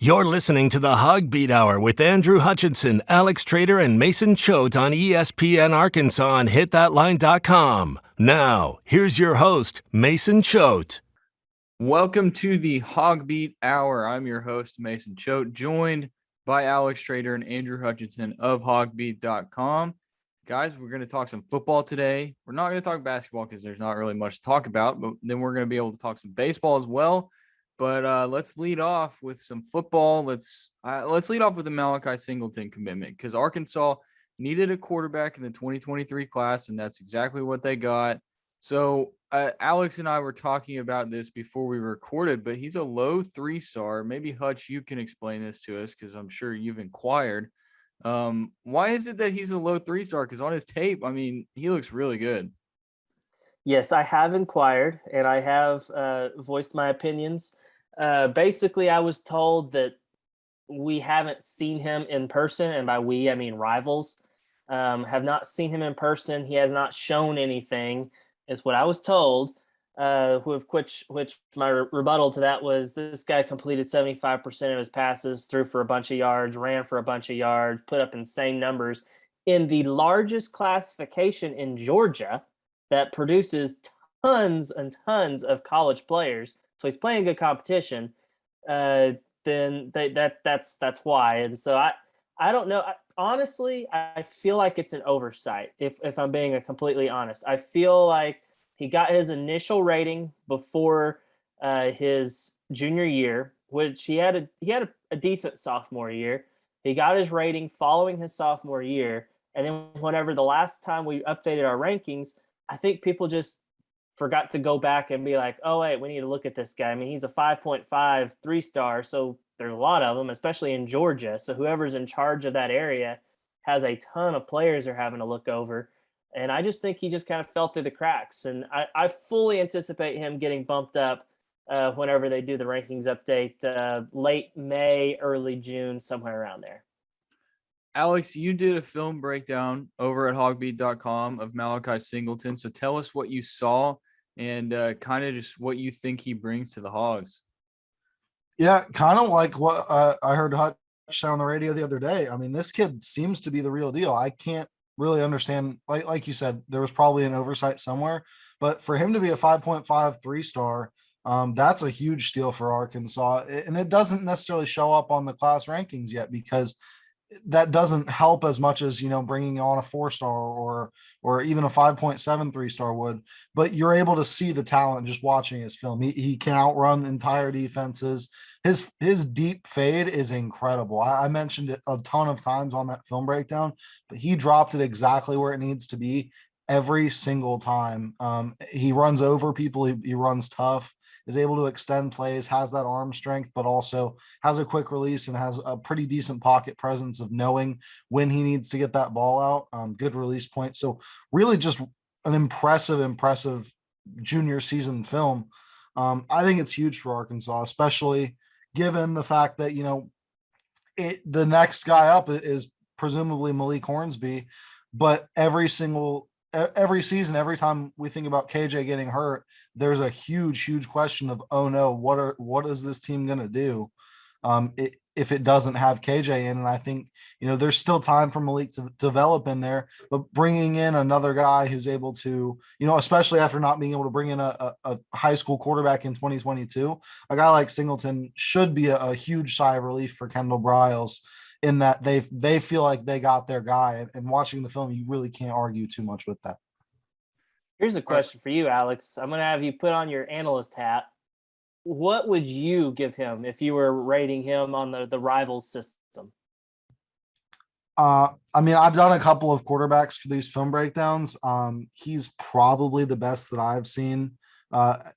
You're listening to the HawgBeat Hour with Andrew Hutchinson, Alex Trader, and Mason Choate on ESPN Arkansas and HitThatLine.com. Now, here's your host, Mason Choate. Welcome to the HawgBeat Hour. I'm your host, Mason Choate, joined by Alex Trader and Andrew Hutchinson of HawgBeat.com. Guys, we're going to talk some football today. We're not going to talk basketball because there's not really much to talk about, but then we're going to be able to talk some baseball as well. But let's lead off with some football. Let's lead off with the Malachi Singleton commitment because Arkansas needed a quarterback in the 2023 class, and that's exactly what they got. So Alex and I were talking about this before we recorded, but he's a low 3-star. Maybe Hutch, you can explain this to us because I'm sure you've inquired. Why is it that he's a low 3-star? Because on his tape, I mean, he looks really good. Yes, I have inquired and I have voiced my opinions. Basically, I was told that we haven't seen him in person, and by we, I mean rivals, have not seen him in person. He has not shown anything, is what I was told. Which my rebuttal to that was this guy completed 75% of his passes, threw for a bunch of yards, ran for a bunch of yards, put up insane numbers in the largest classification in Georgia that produces tons and tons of college players. So he's playing good competition. Then that's why. And so I don't know. Honestly, I feel like it's an oversight. If I'm being completely honest, I feel like he got his initial rating before his junior year, which he had a decent sophomore year. He got his rating following his sophomore year, and then whenever the last time we updated our rankings, I think people just forgot to go back and be like, oh, wait, we need to look at this guy. I mean, he's a 5.5 3-star, so there's a lot of them, especially in Georgia. So whoever's in charge of that area has a ton of players they're having to look over. And I just think he just kind of fell through the cracks. And I fully anticipate him getting bumped up whenever they do the rankings update, late May, early June, somewhere around there. Alex, you did a film breakdown over at HawgBeat.com of Malachi Singleton. So tell us what you saw and kind of just what you think he brings to the Hogs. Yeah, kind of like what I heard Hutch say on the radio the other day. I mean, this kid seems to be the real deal. I can't really understand. Like you said, there was probably an oversight somewhere, but for him to be a 5.5 3-star, that's a huge steal for Arkansas. And it doesn't necessarily show up on the class rankings yet because that doesn't help as much as, bringing on a 4-star or even a 5.7 3-star would, but you're able to see the talent just watching his film. He can outrun entire defenses. His deep fade is incredible. I mentioned it a ton of times on that film breakdown, but he dropped it exactly where it needs to be every single time. He runs over people. He runs tough, is able to extend plays, has that arm strength, but also has a quick release and has a pretty decent pocket presence of knowing when he needs to get that ball out. Good release point. So really just an impressive junior season film. I think it's huge for Arkansas, especially given the fact that, the next guy up is presumably Malik Hornsby, but every season, every time we think about KJ getting hurt, there's a huge question of, oh no, what is this team going to do if it doesn't have KJ in? And I think, there's still time for Malik to develop in there, but bringing in another guy who's able to, especially after not being able to bring in a high school quarterback in 2022, a guy like Singleton should be a huge sigh of relief for Kendall Briles, in that they feel like they got their guy, and watching the film, you really can't argue too much with that. Here's a question for you, Alex. I'm going to have you put on your analyst hat. What would you give him if you were rating him on the Rivals system? I mean, I've done a couple of quarterbacks for these film breakdowns. He's probably the best that I've seen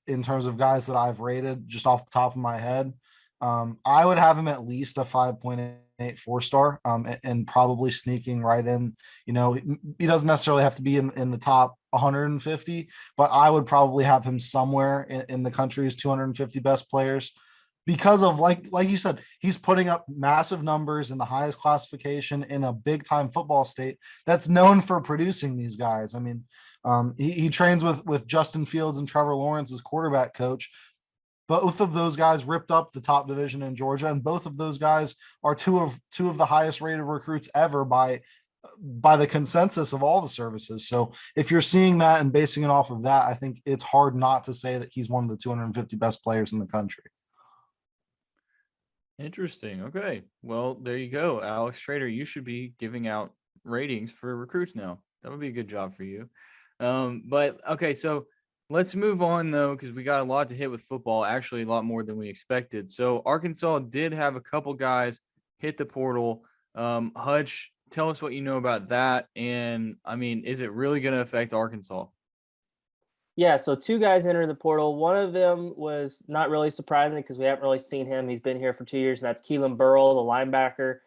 in terms of guys that I've rated just off the top of my head. I would have him at least a 5.8 4-star, and probably sneaking right in. He doesn't necessarily have to be in the top 150, but I would probably have him somewhere in the country's 250 best players because of, like you said, he's putting up massive numbers in the highest classification in a big time football state that's known for producing these guys. I mean, he trains with Justin Fields and Trevor Lawrence as quarterback coach. Both of those guys ripped up the top division in Georgia, and both of those guys are two of the highest rated recruits ever by the consensus of all the services. So if you're seeing that and basing it off of that, I think it's hard not to say that he's one of the 250 best players in the country. Interesting. Okay. Well, there you go. Alex Trader, you should be giving out ratings for recruits now. That would be a good job for you. But okay, so let's move on though, because we got a lot to hit with football, actually a lot more than we expected. So Arkansas did have a couple guys hit the portal. Hutch, tell us what you know about that. And I mean, is it really going to affect Arkansas? Yeah, so two guys entered the portal. One of them was not really surprising because we haven't really seen him. He's been here for 2 years, and that's Keelan Burrell, the linebacker.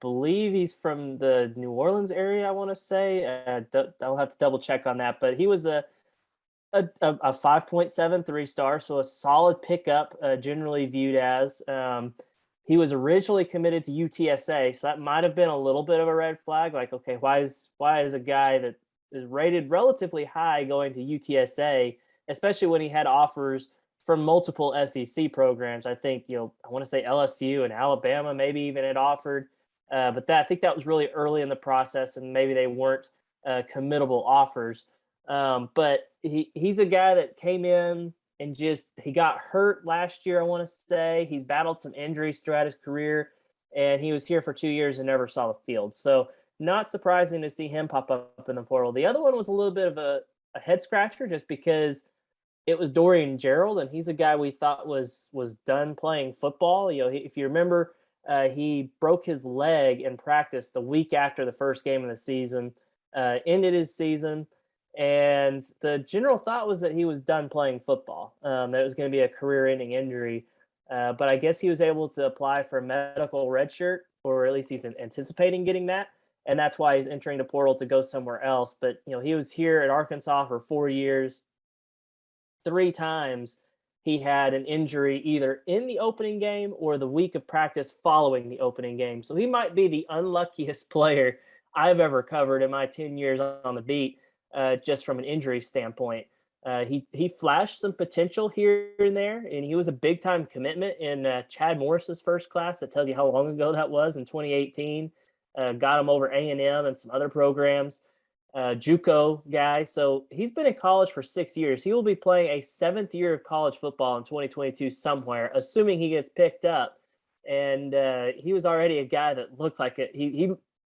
Believe he's from the New Orleans area, I want to say. I'll have to double check on that. But he was a 5.7 3-star, so a solid pickup, generally viewed as. He was originally committed to UTSA, so that might have been a little bit of a red flag. Like, okay, why is a guy that is rated relatively high going to UTSA, especially when he had offers from multiple SEC programs? I think, I want to say LSU and Alabama maybe even had offered, but I think that was really early in the process, and maybe they weren't committable offers. But he's a guy that came in and he got hurt last year, I want to say. He's battled some injuries throughout his career, and he was here for 2 years and never saw the field. So not surprising to see him pop up in the portal. The other one was a little bit of a head scratcher just because it was Dorian Gerald, and he's a guy we thought was done playing football. If you remember, he broke his leg in practice the week after the first game of the season, ended his season, and the general thought was that he was done playing football, that it was going to be a career-ending injury. But I guess he was able to apply for a medical redshirt, or at least he's anticipating getting that. And that's why he's entering the portal to go somewhere else. But, he was here at Arkansas for 4 years. 3 times he had an injury either in the opening game or the week of practice following the opening game. So he might be the unluckiest player I've ever covered in my 10 years on the beat, just from an injury standpoint. He flashed some potential here and there, and he was a big-time commitment in Chad Morris's first class. That tells you how long ago that was, in 2018. Got him over A&M and some other programs. JUCO guy. So he's been in college for 6 years. He will be playing a 7th year of college football in 2022 somewhere, assuming he gets picked up. And he was already a guy that looked like it.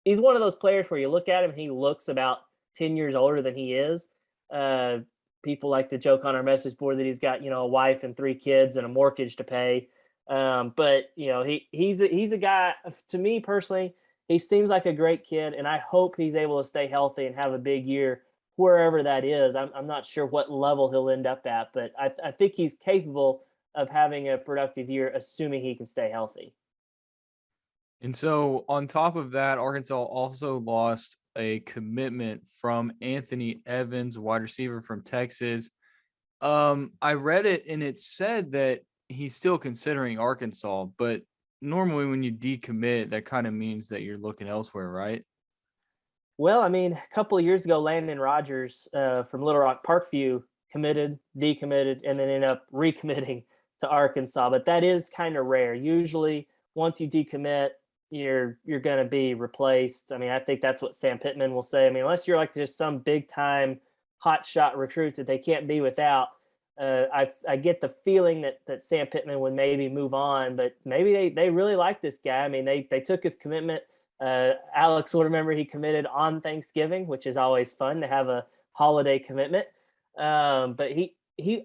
He's one of those players where you look at him and he looks about 10 years older than he is. People like to joke on our message board that he's got, a wife and 3 kids and a mortgage to pay. But he's a guy, to me personally, he seems like a great kid, and I hope he's able to stay healthy and have a big year wherever that is. I'm not sure what level he'll end up at, but I think he's capable of having a productive year, assuming he can stay healthy. And so on top of that, Arkansas also lost a commitment from Anthony Evans, wide receiver from Texas. I read it and it said that he's still considering Arkansas, but normally when you decommit, that kind of means that you're looking elsewhere, right? Well, I mean, a couple of years ago, Landon Rogers from Little Rock Parkview committed, decommitted, and then ended up recommitting to Arkansas. But that is kind of rare. Usually, once you decommit, you're going to be replaced. I mean, I think that's what Sam Pittman will say. I mean, unless you're like just some big time hot shot recruit that they can't be without. I get the feeling that Sam Pittman would maybe move on, but maybe they really like this guy. I mean, they took his commitment. Alex will remember he committed on Thanksgiving, which is always fun to have a holiday commitment. But he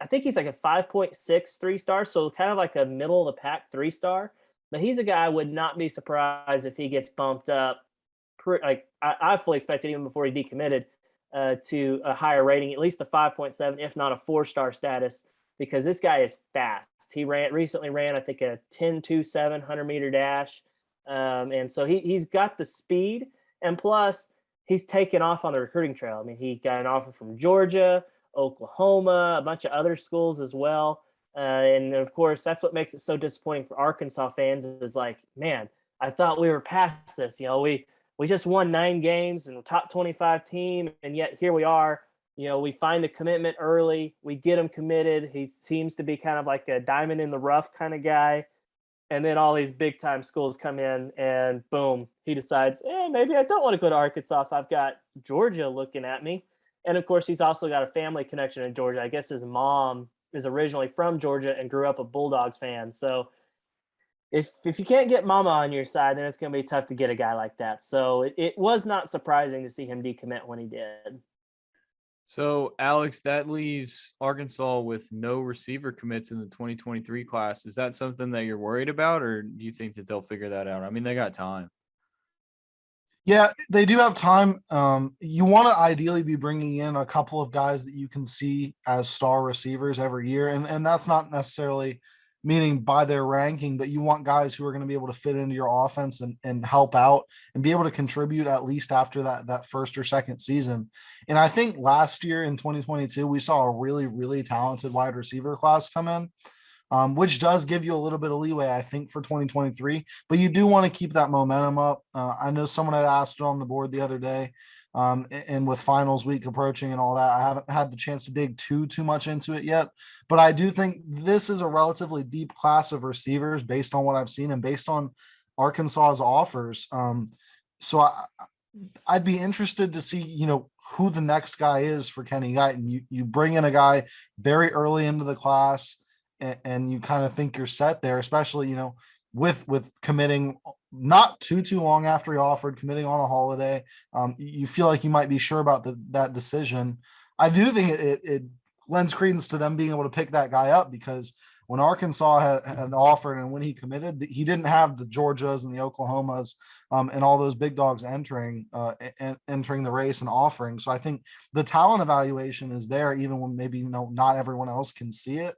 I think he's like a 5.6 3-star, so kind of like a middle of the pack 3-star. But he's a guy I would not be surprised if he gets bumped up. I fully expected even before he decommitted to a higher rating, at least a 5.7, if not a 4-star status, because this guy is fast. He recently ran, I think, a 10.27 100-meter dash. And so he's got the speed, and plus he's taken off on the recruiting trail. I mean, he got an offer from Georgia, Oklahoma, a bunch of other schools as well. And of course, that's what makes it so disappointing for Arkansas fans is like, man, I thought we were past this. We just won 9 games and the top 25 team, and yet here we are We find the commitment early, we get him committed. He seems to be kind of like a diamond in the rough kind of guy. And then all these big time schools come in and boom, he decides, maybe I don't want to go to Arkansas if I've got Georgia looking at me. And of course, he's also got a family connection in Georgia. I guess his mom is originally from Georgia and grew up a Bulldogs fan. So if you can't get mama on your side, then it's going to be tough to get a guy like that. So it was not surprising to see him decommit when he did. So, Alex, that leaves Arkansas with no receiver commits in the 2023 class. Is that something that you're worried about, or do you think that they'll figure that out? I mean, they got time. Yeah, they do have time. You want to ideally be bringing in a couple of guys that you can see as star receivers every year. And that's not necessarily meaning by their ranking, but you want guys who are going to be able to fit into your offense and help out and be able to contribute at least after that first or second season. And I think last year in 2022, we saw a really, really talented wide receiver class come in. Which does give you a little bit of leeway, I think, for 2023. But you do want to keep that momentum up. I know someone had asked it on the board the other day, and with finals week approaching and all that, I haven't had the chance to dig too much into it yet. But I do think this is a relatively deep class of receivers based on what I've seen and based on Arkansas's offers. So I'd be interested to see, who the next guy is for Kenny Guyton. You bring in a guy very early into the class, and you kind of think you're set there, especially, with committing not too long after he offered, committing on a holiday. You feel like you might be sure about that decision. I do think it lends credence to them being able to pick that guy up, because when Arkansas had offered and when he committed, he didn't have the Georgias and the Oklahomas and all those big dogs entering the race and offering. So I think the talent evaluation is there, even when maybe, not everyone else can see it.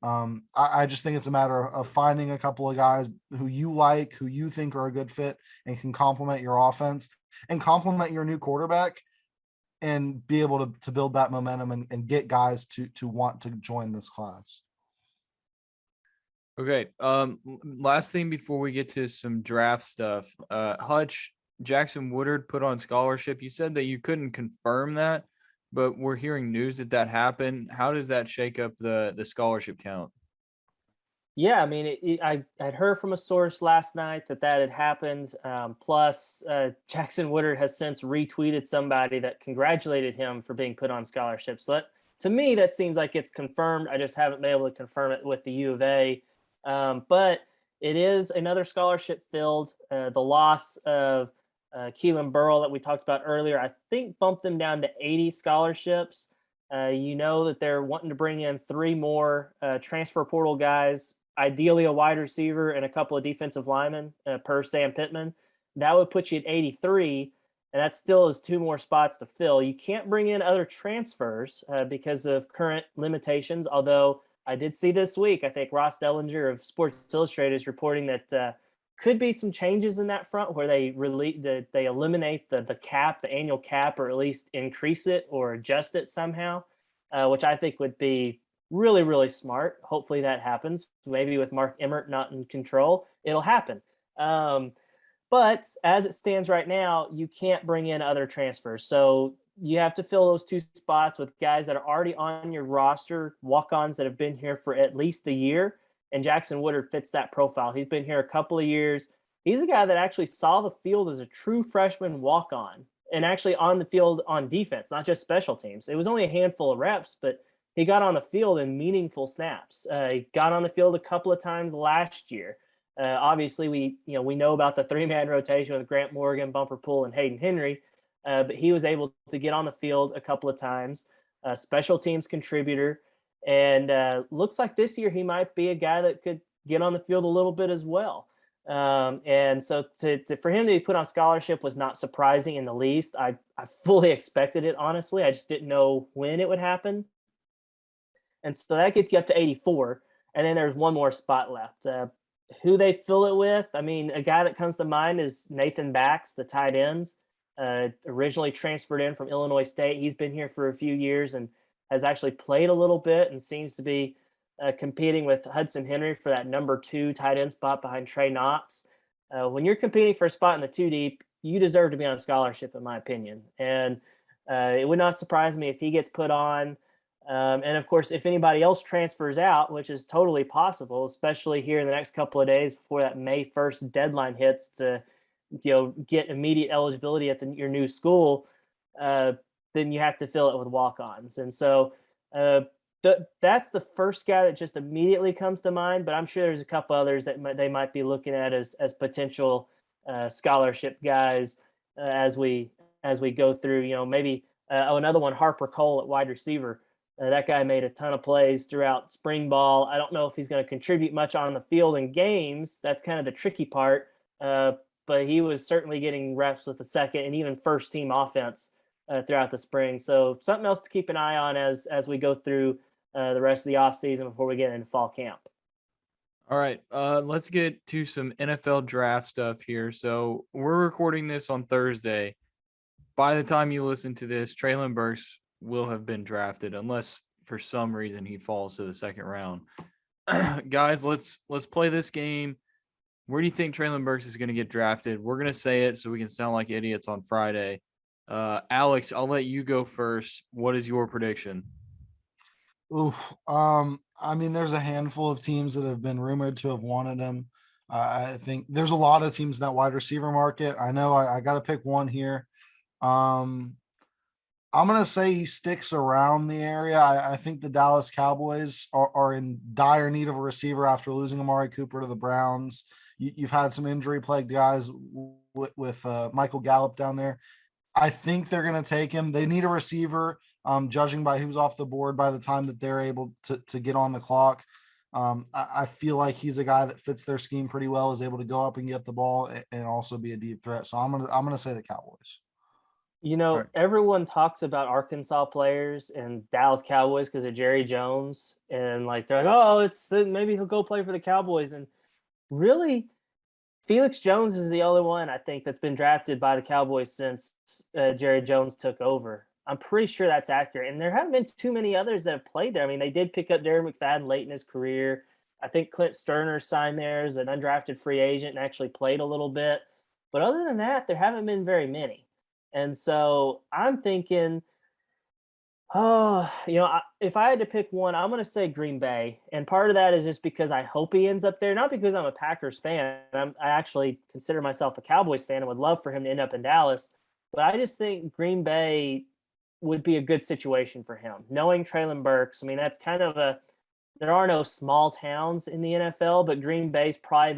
I just think it's a matter of finding a couple of guys who you like, who you think are a good fit and can complement your offense and complement your new quarterback, and be able to build that momentum and get guys to want to join this class. Okay. Last thing before we get to some draft stuff, Hutch, Jackson Woodard put on scholarship. You said that you couldn't confirm that, but we're hearing news that happened. How does that shake up the scholarship count? Yeah, I mean, I'd heard from a source last night that had happened. Plus, Jackson Woodard has since retweeted somebody that congratulated him for being put on scholarship. So to me, that seems like it's confirmed. I just haven't been able to confirm it with the U of A. But it is another scholarship filled. The loss of Keelan Burrell that we talked about earlier, I think bumped them down to 80 scholarships. That they're wanting to bring in 3 more transfer portal guys, ideally a wide receiver and a couple of defensive linemen per Sam Pittman. That would put you at 83, and that still is 2 more spots to fill. You can't bring in other transfers because of current limitations, although I did see this week, I think Ross Dellinger of Sports Illustrated is reporting that could be some changes in that front where they eliminate the cap, the annual cap, or at least increase it or adjust it somehow, which I think would be really, really smart. Hopefully that happens. Maybe with Mark Emmert not in control, it'll happen. But as it stands right now, you can't bring in other transfers. So you have to fill those 2 spots with guys that are already on your roster, walk-ons that have been here for at least a year. And Jackson Woodard fits that profile. He's been here a couple of years. He's a guy that actually saw the field as a true freshman walk-on and actually on the field on defense, not just special teams. It was only a handful of reps, but he got on the field in meaningful snaps. He got on the field a couple of times last year. Obviously, we know about the 3-man rotation with Grant Morgan, Bumper Pool, and Hayden Henry, but he was able to get on the field a couple of times. Special teams contributor. And looks like this year he might be a guy that could get on the field a little bit as well. And so for him to be put on scholarship was not surprising in the least. I fully expected it, honestly. I just didn't know when it would happen. And so that gets you up to 84. And then there's 1 more spot left. Who they fill it with, I mean, a guy that comes to mind is Nathan Bax, the tight ends. Originally transferred in from Illinois State. He's been here for a few years and has actually played a little bit and seems to be competing with Hudson Henry for that number 2 tight end spot behind Trey Knox. When you're competing for a spot in the 2 deep, you deserve to be on scholarship, in my opinion. And It would not surprise me if he gets put on. And of course, if anybody else transfers out, which is totally possible, especially here in the next couple of days before that May 1st deadline hits to, get immediate eligibility at your new school, then you have to fill it with walk-ons. And so that's the first guy that just immediately comes to mind. But I'm sure there's a couple others that they might be looking at as potential scholarship guys as we go through. Maybe another one, Harper Cole at wide receiver. That guy made a ton of plays throughout spring ball. I don't know if he's going to contribute much on the field in games. That's kind of the tricky part. But he was certainly getting reps with the second and even first team offense throughout the spring. So something else to keep an eye on as we go through the rest of the offseason before we get into fall camp. All right, let's get to some NFL draft stuff here. So we're recording this on Thursday. By the time you listen to this, Treylon Burks will have been drafted, unless for some reason he falls to the second round. Guys, let's play this game. Where do you think Treylon Burks is going to get drafted? We're going to say it so we can sound like idiots on Friday. Alex, I'll let you go first. What is your prediction? Oof. I mean, there's a handful of teams that have been rumored to have wanted him. I think there's a lot of teams in that wide receiver market. I know I got to pick one here. I'm going to say he sticks around the area. I think the Dallas Cowboys are in dire need of a receiver after losing Amari Cooper to the Browns. You've had some injury-plagued guys with Michael Gallup down there. I think they're going to take him. They need a receiver, judging by who's off the board by the time that they're able to get on the clock. I feel like he's a guy that fits their scheme pretty well, is able to go up and get the ball and also be a deep threat. So I'm gonna say the Cowboys. Right. Everyone talks about Arkansas players and Dallas Cowboys because of Jerry Jones, and they're like, oh, it's maybe he'll go play for the Cowboys. And really, Felix Jones is the only one I think that's been drafted by the Cowboys since Jerry Jones took over. I'm pretty sure that's accurate. And there haven't been too many others that have played there. I mean, they did pick up Darren McFadden late in his career. I think Clint Sterner signed there as an undrafted free agent and actually played a little bit. But other than that, there haven't been very many. And so I'm thinking, if I had to pick one, I'm going to say Green Bay. And part of that is just because I hope he ends up there, not because I'm a Packers fan. I actually consider myself a Cowboys fan and would love for him to end up in Dallas. But I just think Green Bay would be a good situation for him. Knowing Treylon Burks, I mean, that's kind of there are no small towns in the NFL, but Green Bay's probably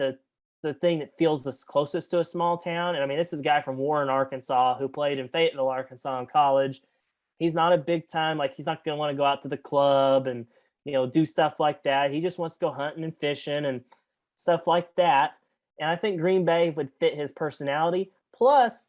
the thing that feels the closest to a small town. And I mean, this is a guy from Warren, Arkansas, who played in Fayetteville, Arkansas in college. He's not a big time, he's not going to want to go out to the club and, do stuff like that. He just wants to go hunting and fishing and stuff like that. And I think Green Bay would fit his personality. Plus,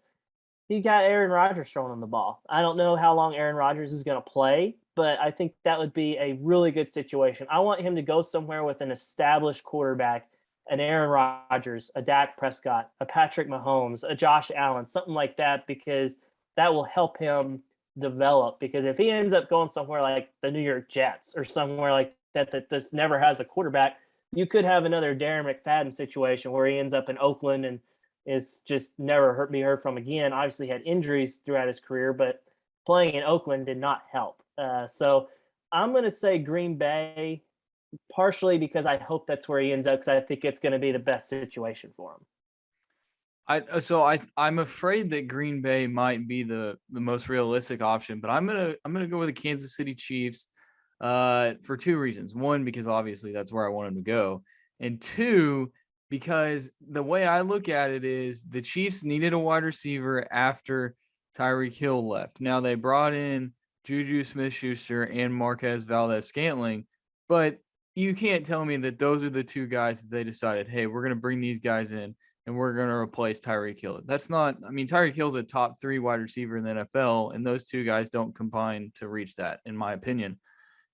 he got Aaron Rodgers throwing him the ball. I don't know how long Aaron Rodgers is going to play, but I think that would be a really good situation. I want him to go somewhere with an established quarterback, an Aaron Rodgers, a Dak Prescott, a Patrick Mahomes, a Josh Allen, something like that, because that will help him develop. Because if he ends up going somewhere like the New York Jets or somewhere like that just never has a quarterback, you could have another Darren McFadden situation where he ends up in Oakland and is just never be heard from again. Obviously had injuries throughout his career, but playing in Oakland did not help. So I'm going to say Green Bay, partially because I hope that's where he ends up, because I think it's going to be the best situation for him. I'm afraid that Green Bay might be the most realistic option, but I'm gonna go with the Kansas City Chiefs for two reasons. One, because obviously that's where I want him to go, and two, because the way I look at it is the Chiefs needed a wide receiver after Tyreek Hill left. Now they brought in Juju Smith-Schuster and Marquez Valdes-Scantling, but you can't tell me that those are the two guys that they decided, hey, we're going to bring these guys in and we're going to replace Tyreek Hill. That's not, I mean, Tyreek Hill's a top 3 wide receiver in the NFL, and those two guys don't combine to reach that, in my opinion.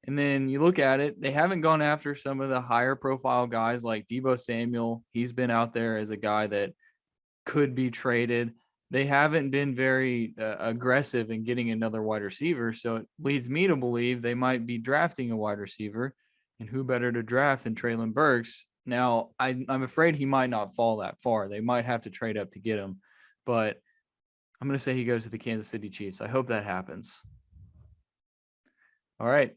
And then you look at it, they haven't gone after some of the higher profile guys like Deebo Samuel. He's been out there as a guy that could be traded. They haven't been very aggressive in getting another wide receiver. So it leads me to believe they might be drafting a wide receiver. And who better to draft than Treylon Burks? Now, I'm afraid he might not fall that far. They might have to trade up to get him. But I'm going to say he goes to the Kansas City Chiefs. I hope that happens. All right.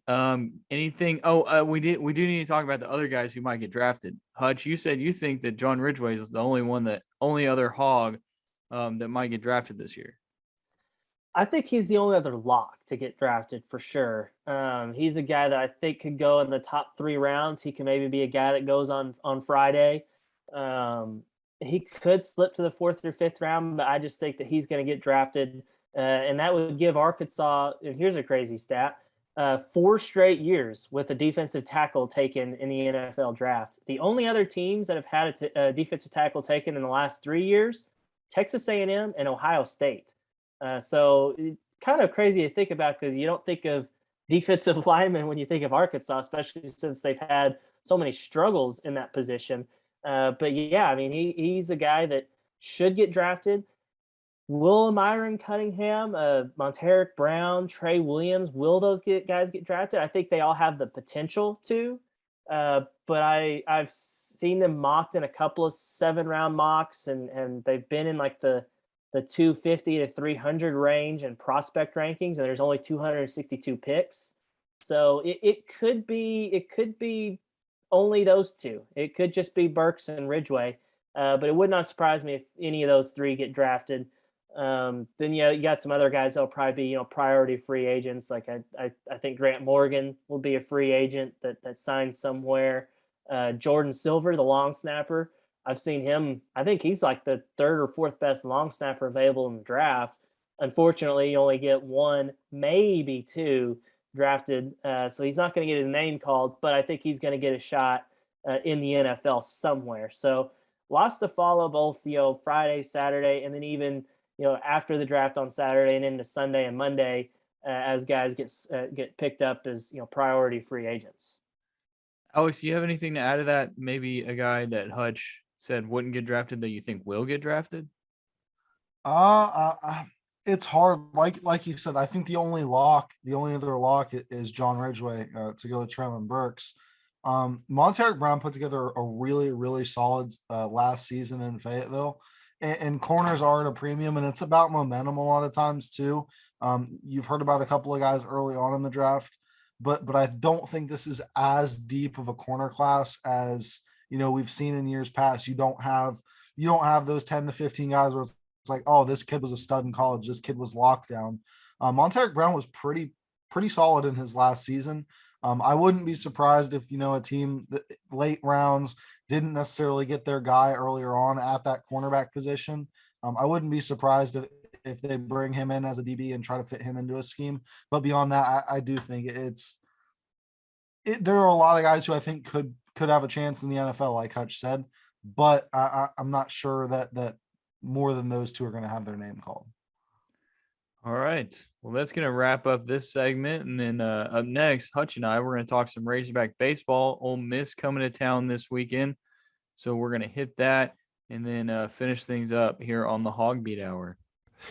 Anything? We do need to talk about the other guys who might get drafted. Hutch, you said you think that John Ridgway is the only other hog that might get drafted this year. I think he's the only other lock to get drafted for sure. He's a guy that I think could go in the top 3 rounds. He can maybe be a guy that goes on Friday. He could slip to the 4th or 5th round, but I just think that he's going to get drafted. And that would give Arkansas, and here's a crazy stat, 4 straight years with a defensive tackle taken in the NFL draft. The only other teams that have had a defensive tackle taken in the last 3 years, Texas A&M and Ohio State. So kind of crazy to think about because you don't think of defensive linemen when you think of Arkansas, especially since they've had so many struggles in that position. But yeah, I mean, he's a guy that should get drafted. Will Myron Cunningham, Monteric Brown, Trey Williams, will those guys get drafted? I think they all have the potential to. But I've seen them mocked in a couple of 7-round mocks, and they've been in like the 250 to 300 range in prospect rankings, and there's only 262 picks. So it could be only those 2. It could just be Burks and Ridgway, but it would not surprise me if any of those 3 get drafted. Then you got some other guys that'll probably be priority free agents. Like I think Grant Morgan will be a free agent that signs somewhere. Jordan Silver, the long snapper, I've seen him. I think he's like the 3rd or 4th best long snapper available in the draft. Unfortunately, you only get 1, maybe 2 drafted. So he's not going to get his name called, but I think he's going to get a shot in the NFL somewhere. So lots to follow both, Friday, Saturday, and then even, after the draft on Saturday and into Sunday and Monday as guys get picked up as, priority free agents. Alex, do you have anything to add to that? Maybe a guy that Hutch said wouldn't get drafted that you think will get drafted? It's hard. Like you said, I think the only other lock is John Ridgway to go with Treylon Burks. Monteric Brown put together a really, really solid last season in Fayetteville, and corners are at a premium, and it's about momentum a lot of times too. You've heard about a couple of guys early on in the draft, but I don't think this is as deep of a corner class as we've seen in years past. You don't have those 10 to 15 guys where it's like, oh, this kid was a stud in college, this kid was locked down. Monteric Brown was pretty solid in his last season. I wouldn't be surprised if a team that late rounds didn't necessarily get their guy earlier on at that cornerback position. I wouldn't be surprised if they bring him in as a DB and try to fit him into a scheme. But beyond that, I do think there are a lot of guys who I think could have a chance in the NFL, like Hutch said, but I'm not sure that more than those 2 are going to have their name called. All right. Well, that's going to wrap up this segment. And then up next, Hutch and I, we're going to talk some Razorback baseball. Ole Miss coming to town this weekend. So we're going to hit that and then finish things up here on the HawgBeat Hour.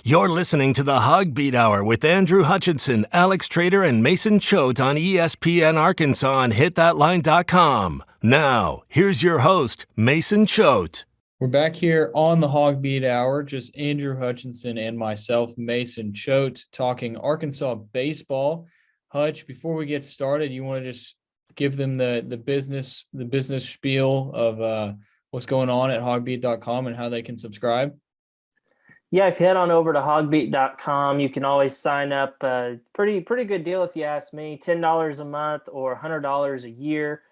You're listening to the HawgBeat Hour with Andrew Hutchinson, Alex Trader, and Mason Choate on ESPN Arkansas and HitThatLine.com. Now, here's your host, Mason Choate. We're back here on the HawgBeat Hour, just Andrew Hutchinson and myself, Mason Choate, talking Arkansas baseball. Hutch, before we get started, you want to just give them the business spiel of what's going on at HawgBeat.com and how they can subscribe? Yeah, if you head on over to HawgBeat.com, you can always sign up. Pretty good deal if you ask me. $10 a month or $100 a year.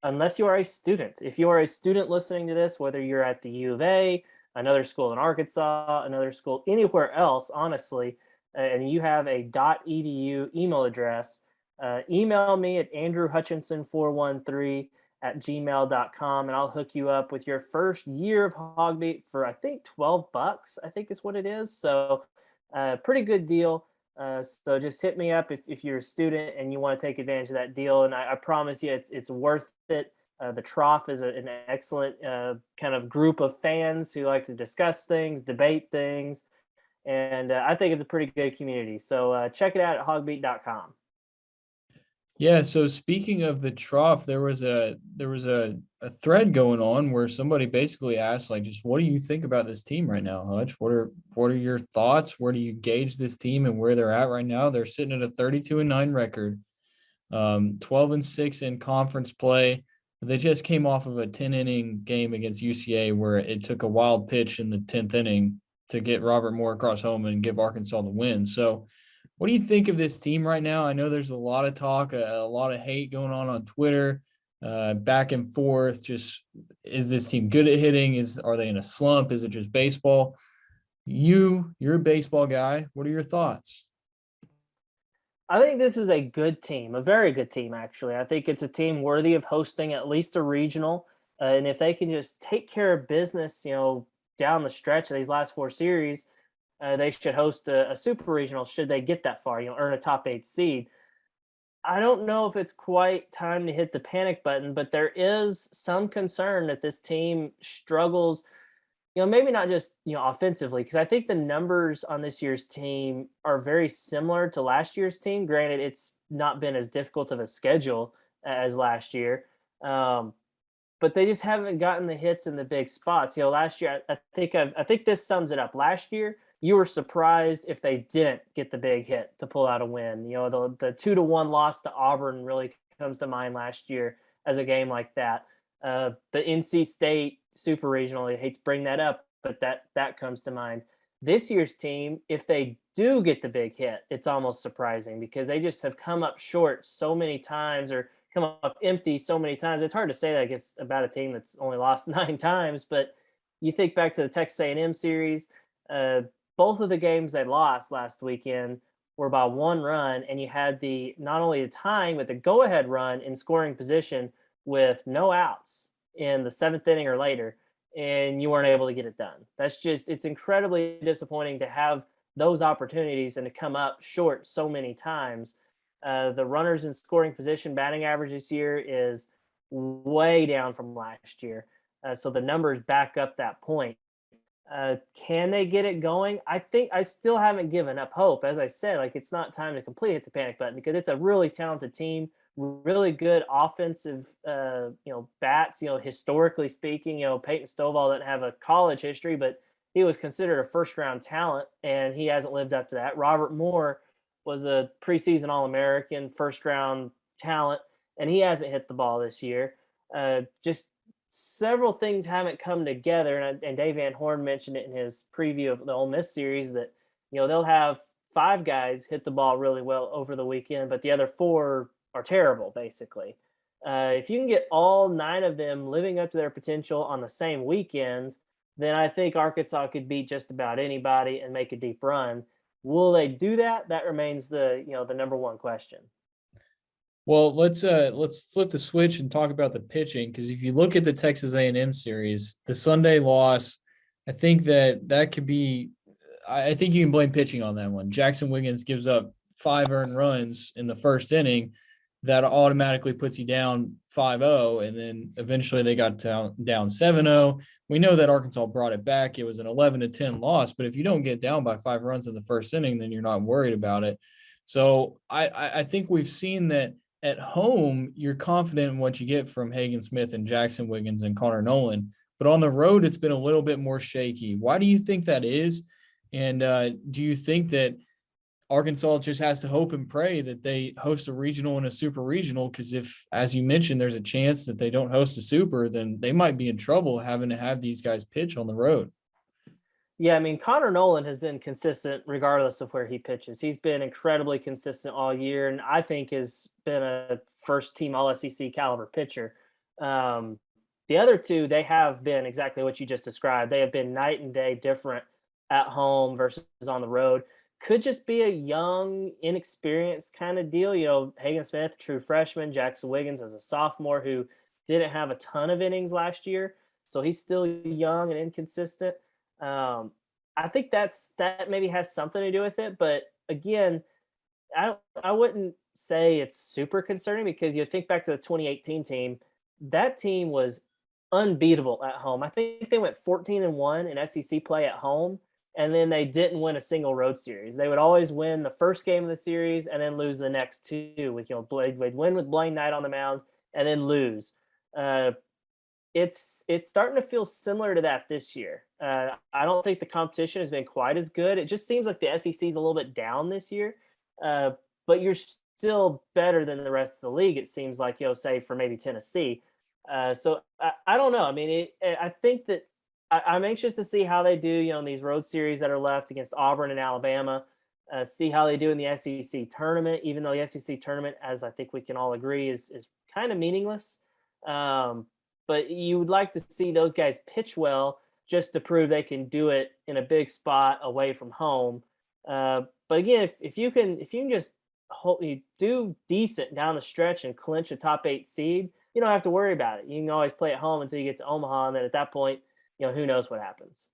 Unless you are a student. If you are a student listening to this, whether you're at the U of A, another school in Arkansas, another school anywhere else, honestly, and you have a .edu email address, email me at andrewhutchinson413@gmail.com, and I'll hook you up with your first year of HawgBeat for, I think, $12, I think is what it is. So pretty good deal. So just hit me up if you're a student and you want to take advantage of that deal. And I promise you it's worth it. The Trough is an excellent kind of group of fans who like to discuss things, debate things. And I think it's a pretty good community. So check it out at HawgBeat.com. Yeah. So speaking of the Trough, there was a a thread going on where somebody basically asked, like, just what do you think about this team right now, Hutch? What are your thoughts? Where do you gauge this team and where they're at right now? They're sitting at a 32-9 record, 12-6 in conference play. They just came off of a 10-inning game against UCA where it took a wild pitch in the 10th inning to get Robert Moore across home and give Arkansas the win. So what do you think of this team right now? I know there's a lot of talk, a lot of hate going on Twitter, back and forth. Just, is this team good at hitting? Are they in a slump? Is it just baseball? You're a baseball guy. What are your thoughts? I think this is a good team, a very good team, actually. I think it's a team worthy of hosting at least a regional. And if they can just take care of business, down the stretch of these last 4 series, they should host a super regional should they get that far, earn a top 8 seed. I don't know if it's quite time to hit the panic button, but there is some concern that this team struggles, maybe not just, offensively, because I think the numbers on this year's team are very similar to last year's team. Granted, it's not been as difficult of a schedule as last year. But they just haven't gotten the hits in the big spots. Last year, I think this sums it up. Last year, you were surprised if they didn't get the big hit to pull out a win. The 2-1 loss to Auburn really comes to mind last year as a game like that. The NC State Super Regional, I hate to bring that up, but that comes to mind. This year's team, if they do get the big hit, it's almost surprising because they just have come up short so many times or come up empty so many times. It's hard to say that against about a team that's only lost 9 times, but you think back to the Texas A&M series, both of the games they lost last weekend were by 1 run, and you had not only the tying, but the go-ahead run in scoring position with no outs in the 7th inning or later, and you weren't able to get it done. It's incredibly disappointing to have those opportunities and to come up short so many times. The runners in scoring position batting average this year is way down from last year. So the numbers back up that point. Can they get it going? I think I still haven't given up hope. As I said, it's not time to completely hit the panic button because it's a really talented team, really good offensive, bats, historically speaking. Peyton Stovall didn't have a college history, but he was considered a first-round talent, and he hasn't lived up to that. Robert Moore was a preseason All-American, first-round talent, and he hasn't hit the ball this year. Just several things haven't come together, and Dave Van Horn mentioned it in his preview of the Ole Miss series that, they'll have 5 guys hit the ball really well over the weekend, but the other 4 are terrible, basically. If you can get all 9 of them living up to their potential on the same weekend, then I think Arkansas could beat just about anybody and make a deep run. Will they do that? That remains the number one question. Well, let's flip the switch and talk about the pitching, because if you look at the Texas A&M series, the Sunday loss, I think that could be – I think you can blame pitching on that one. Jackson Wiggins gives up 5 earned runs in the first inning. That automatically puts you down 5-0, and then eventually they got down 7-0. We know that Arkansas brought it back. It was an 11-10 loss, but if you don't get down by 5 runs in the first inning, then you're not worried about it. So I think we've seen that at home, you're confident in what you get from Hagen Smith and Jackson Wiggins and Connor Nolan, but on the road, it's been a little bit more shaky. Why do you think that is? And do you think that Arkansas just has to hope and pray that they host a regional and a super regional? Because if, as you mentioned, there's a chance that they don't host a super, then they might be in trouble having to have these guys pitch on the road. Yeah, I mean, Connor Nolan has been consistent regardless of where he pitches. He's been incredibly consistent all year, and I think has been a first-team All-SEC caliber pitcher. The other 2, they have been exactly what you just described. They have been night and day different at home versus on the road. Could just be a young, inexperienced kind of deal. Hagen Smith, true freshman, Jackson Wiggins as a sophomore who didn't have a ton of innings last year, so he's still young and inconsistent. I think that maybe has something to do with it, but again, I wouldn't say it's super concerning because you think back to the 2018 team. That team was unbeatable at home. I think they went 14-1 in SEC play at home, and then they didn't win a single road series. They would always win the first game of the series and then lose the next 2. With they'd win with Blaine Knight on the mound and then lose. it's starting to feel similar to that this year. I don't think the competition has been quite as good. It just seems like the SEC is a little bit down this year, uh, but you're still better than the rest of the league. It seems like, say for maybe Tennessee. So I don't know. I mean, I think that I'm anxious to see how they do, in these road series that are left against Auburn and Alabama. See how they do in the SEC tournament, even though the SEC tournament, as I think we can all agree, is kind of meaningless. Um, but you would like to see those guys pitch well just to prove they can do it in a big spot away from home. But again, if you can just you do decent down the stretch and clinch a top 8 seed, you don't have to worry about it. You can always play at home until you get to Omaha, and then at that point, who knows what happens.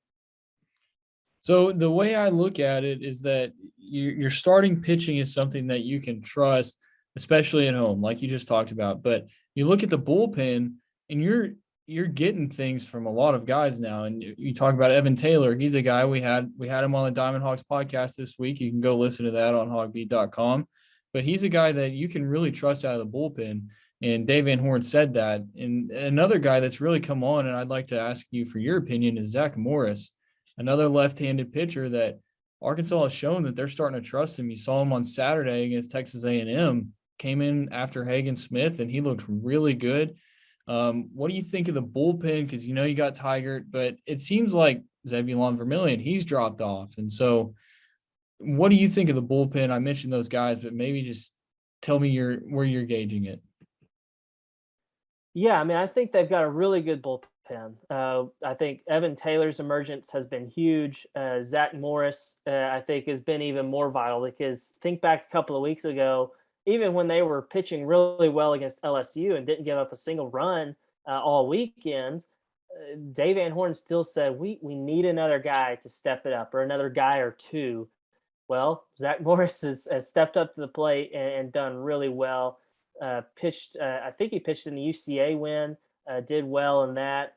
So the way I look at it is that your starting pitching is something that you can trust, especially at home, like you just talked about. But you look at the bullpen, and you're getting things from a lot of guys now. And you talk about Evan Taylor. He's a guy we had him on the Diamond Hawks podcast this week. You can go listen to that on HawgBeat.com. But he's a guy that you can really trust out of the bullpen. And Dave Van Horn said that. And another guy that's really come on, and I'd like to ask you for your opinion, is Zack Morris, another left-handed pitcher that Arkansas has shown that they're starting to trust him. You saw him on Saturday against Texas A&M, came in after Hagen Smith, and he looked really good. What do you think of the bullpen? Because you got Tigert, but it seems like Zebulon Vermillion, he's dropped off. And so what do you think of the bullpen? I mentioned those guys, but maybe just tell me where you're gauging it. Yeah, I mean, I think they've got a really good bullpen. I think Evan Taylor's emergence has been huge. Zack Morris, I think, has been even more vital because think back a couple of weeks ago, even when they were pitching really well against LSU and didn't give up a single run all weekend, Dave Van Horn still said, we need another guy to step it up, or another guy or two. Well, Zack Morris has stepped up to the plate and done really well. Pitched, I think he pitched in the UCA win, did well in that,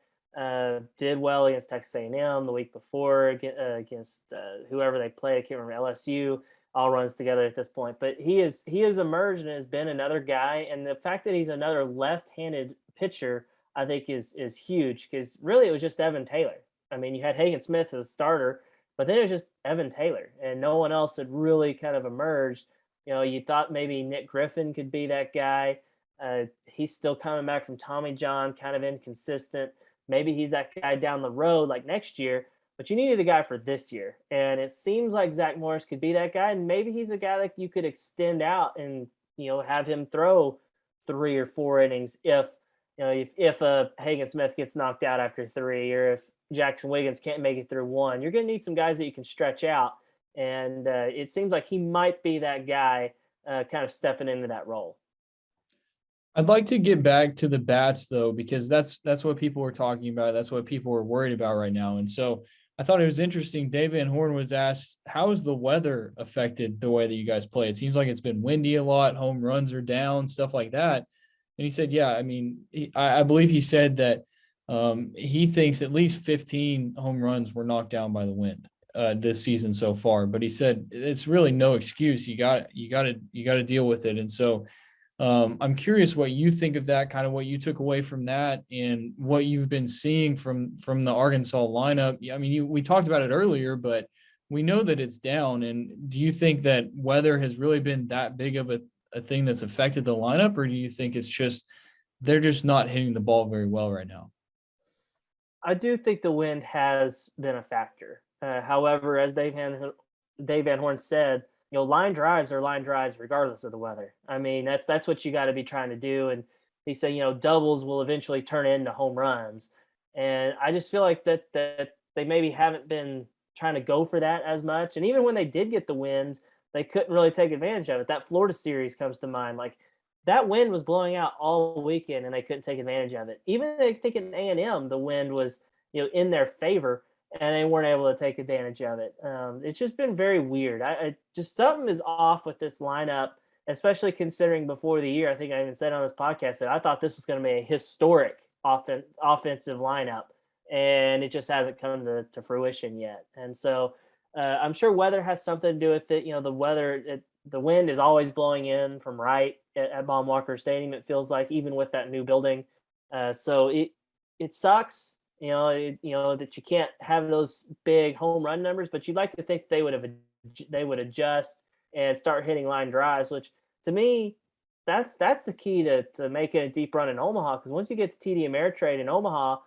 did well against Texas A&M the week before against whoever they played. I can't remember, LSU, all runs together at this point. But he has emerged and has been another guy. And the fact that he's another left-handed pitcher, I think is huge, because really it was just Evan Taylor. I mean, you had Hagen Smith as a starter, but then it was just Evan Taylor, and no one else had really kind of emerged. You thought maybe Nick Griffin could be that guy. He's still coming back from Tommy John, kind of inconsistent. Maybe he's that guy down the road like next year, but you needed a guy for this year. And it seems like Zack Morris could be that guy. And maybe he's a guy that you could extend out and, have him throw 3 or 4 innings if Hagen Smith gets knocked out after 3, or if Jackson Wiggins can't make it through 1. You're going to need some guys that you can stretch out. And it seems like he might be that guy kind of stepping into that role. I'd like to get back to the bats, though, because that's what people were talking about. That's what people are worried about right now. And so I thought it was interesting. Dave Van Horn was asked, how has the weather affected the way that you guys play? It seems like it's been windy a lot. Home runs are down, stuff like that. And he said, yeah, I mean, I believe he said that he thinks at least 15 home runs were knocked down by the wind this season so far. But he said it's really no excuse. You got to deal with it. And so I'm curious what you think of that, kind of what you took away from that, and what you've been seeing from the Arkansas lineup. I mean, we talked about it earlier, but we know that it's down. And do you think that weather has really been that big of a thing that's affected the lineup, or do you think it's just they're just not hitting the ball very well right now? I do think the wind has been a factor. However, as Dave Van Horn said, line drives are line drives regardless of the weather. I mean, that's what you got to be trying to do. And he said, doubles will eventually turn into home runs. And I just feel like that they maybe haven't been trying to go for that as much. And even when they did get the wind, they couldn't really take advantage of it. That Florida series comes to mind. Like, that wind was blowing out all weekend and they couldn't take advantage of it. Even I think in A&M, the wind was, in their favor, and they weren't able to take advantage of it. It's just been very weird. I just something is off with this lineup, especially considering before the year, I think I even said on this podcast that I thought this was going to be a historic offensive lineup, and it just hasn't come to fruition yet. And so I'm sure weather has something to do with it. The wind is always blowing in from right at Baum Walker Stadium, it feels like, even with that new building. So it sucks, that you can't have those big home run numbers, but you'd like to think they would adjust and start hitting line drives, which to me, that's the key to making a deep run in Omaha. Because once you get to TD Ameritrade in Omaha,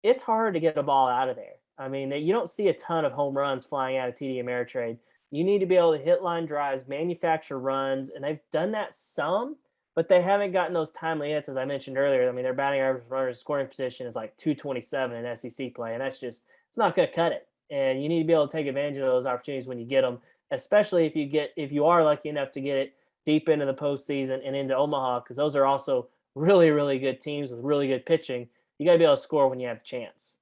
it's hard to get a ball out of there. I mean, you don't see a ton of home runs flying out of TD Ameritrade. You need to be able to hit line drives, manufacture runs, and they've done that some, but they haven't gotten those timely hits, as I mentioned earlier. I mean, their batting average runners scoring position is like 227 in SEC play, and it's not going to cut it. And you need to be able to take advantage of those opportunities when you get them, especially if you are lucky enough to get it deep into the postseason and into Omaha, because those are also really, really good teams with really good pitching. You got to be able to score when you have the chance.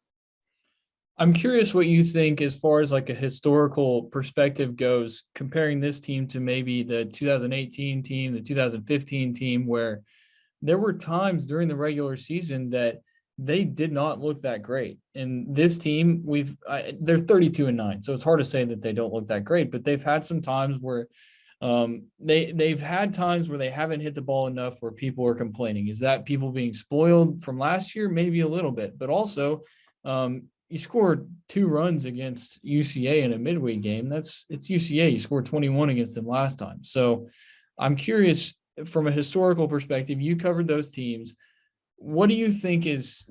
I'm curious what you think as far as like a historical perspective goes, comparing this team to maybe the 2018 team, the 2015 team, where there were times during the regular season that they did not look that great. And this team, they're 32-9, so it's hard to say that they don't look that great, but they've had some times where they've had times where they haven't hit the ball enough where people are complaining. Is that people being spoiled from last year? Maybe a little bit, but also you scored 2 runs against UCA in a midweek game. It's UCA. You scored 21 against them last time. So I'm curious, from a historical perspective, you covered those teams. What do you think is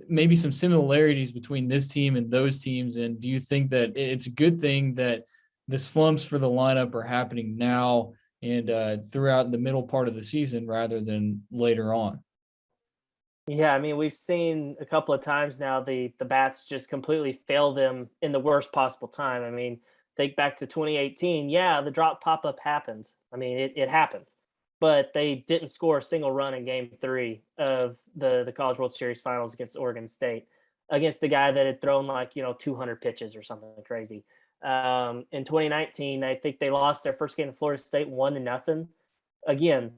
maybe some similarities between this team and those teams? And do you think that it's a good thing that the slumps for the lineup are happening now and throughout the middle part of the season rather than later on? Yeah, I mean, we've seen a couple of times now the bats just completely fail them in the worst possible time. I mean, think back to 2018. Yeah, the drop pop-up happened. I mean, it happened. But they didn't score a single run in game 3 of the College World Series finals against Oregon State, against the guy that had thrown 200 pitches or something crazy. In 2019, I think they lost their first game to Florida State 1-0. Again,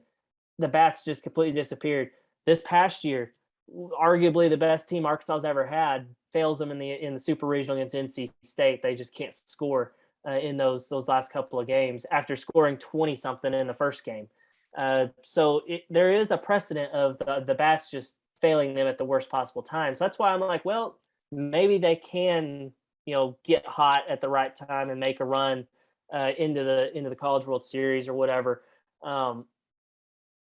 the bats just completely disappeared. This past year, arguably the best team Arkansas's ever had fails them in the super regional against NC State. They just can't score in those last couple of games after scoring 20 something in the first game. So there is a precedent of the bats just failing them at the worst possible time. So that's why I'm like, well, maybe they can get hot at the right time and make a run into the College World Series or whatever.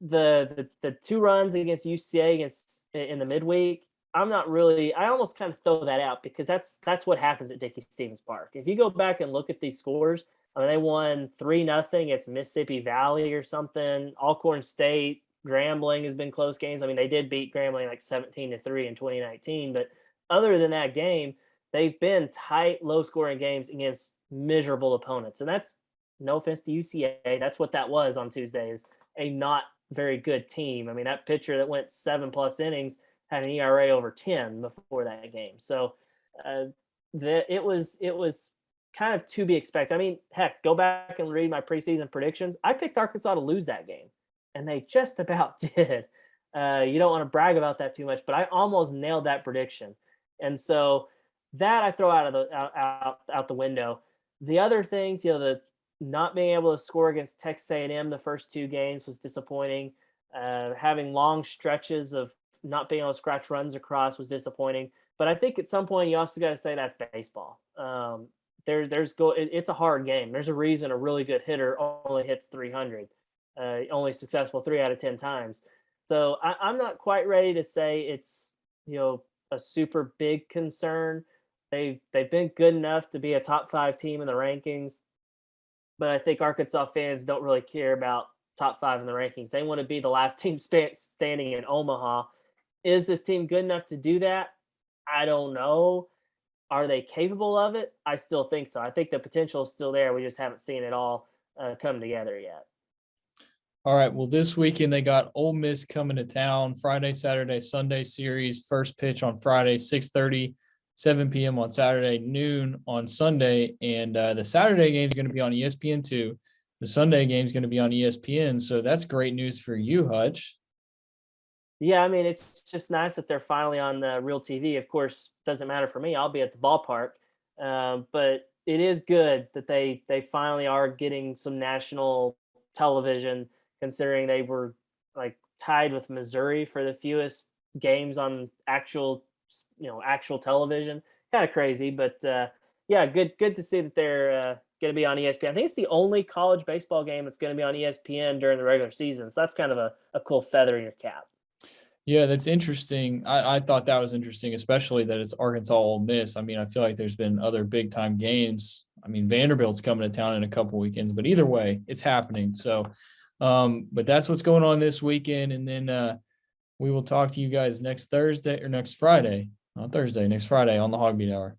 The 2 runs against UCA in the midweek, I almost kind of throw that out, because that's what happens at Dickey-Stephens Park. If you go back and look at these scores, I mean, they won 3-0 against Mississippi Valley or something. Alcorn State, Grambling has been close games. I mean, they did beat Grambling like 17-3 in 2019, but other than that game, they've been tight, low-scoring games against miserable opponents. And that's, no offense to UCA, that's what that was on Tuesday, is a not very good team. I mean, that pitcher that went 7+ innings had an ERA over 10 before that game. So it was kind of to be expected. I mean, heck, go back and read my preseason predictions. I picked Arkansas to lose that game, and they just about did. You don't want to brag about that too much, but I almost nailed that prediction. And so that I throw out the window. The other things, the not being able to score against Texas A&M the first 2 games was disappointing. Having long stretches of not being able to scratch runs across was disappointing. But I think at some point you also got to say that's baseball. It's a hard game. There's a reason a really good hitter only hits 300, only successful 3 out of 10 times. So I'm not quite ready to say it's a super big concern. They've been good enough to be a top 5 team in the rankings, but I think Arkansas fans don't really care about top 5 in the rankings. They want to be the last team standing in Omaha. Is this team good enough to do that? I don't know. Are they capable of it? I still think so. I think the potential is still there. We just haven't seen it all come together yet. All right. Well, this weekend they got Ole Miss coming to town. Friday, Saturday, Sunday series. First pitch on Friday, 6:30, 7 p.m. on Saturday, noon on Sunday. And the Saturday game is going to be on ESPN2. The Sunday game is going to be on ESPN. So that's great news for you, Hutch. Yeah, I mean, it's just nice that they're finally on the real TV. Of course, doesn't matter for me. I'll be at the ballpark. But it is good that they finally are getting some national television, considering they were like tied with Missouri for the fewest games on actual actual television. Kind of crazy, but yeah, good to see that they're going to be on ESPN. I think it's the only college baseball game that's going to be on ESPN during the regular season. So that's kind of a cool feather in your cap. Yeah, that's interesting. I thought that was interesting, especially that it's Arkansas Ole Miss. I mean, I feel like there's been other big time games. I mean, Vanderbilt's coming to town in a couple weekends, but either way, it's happening. So, but that's what's going on this weekend. And then we will talk to you guys next Thursday or next Friday, not Thursday, next Friday on the HawgBeat Hour.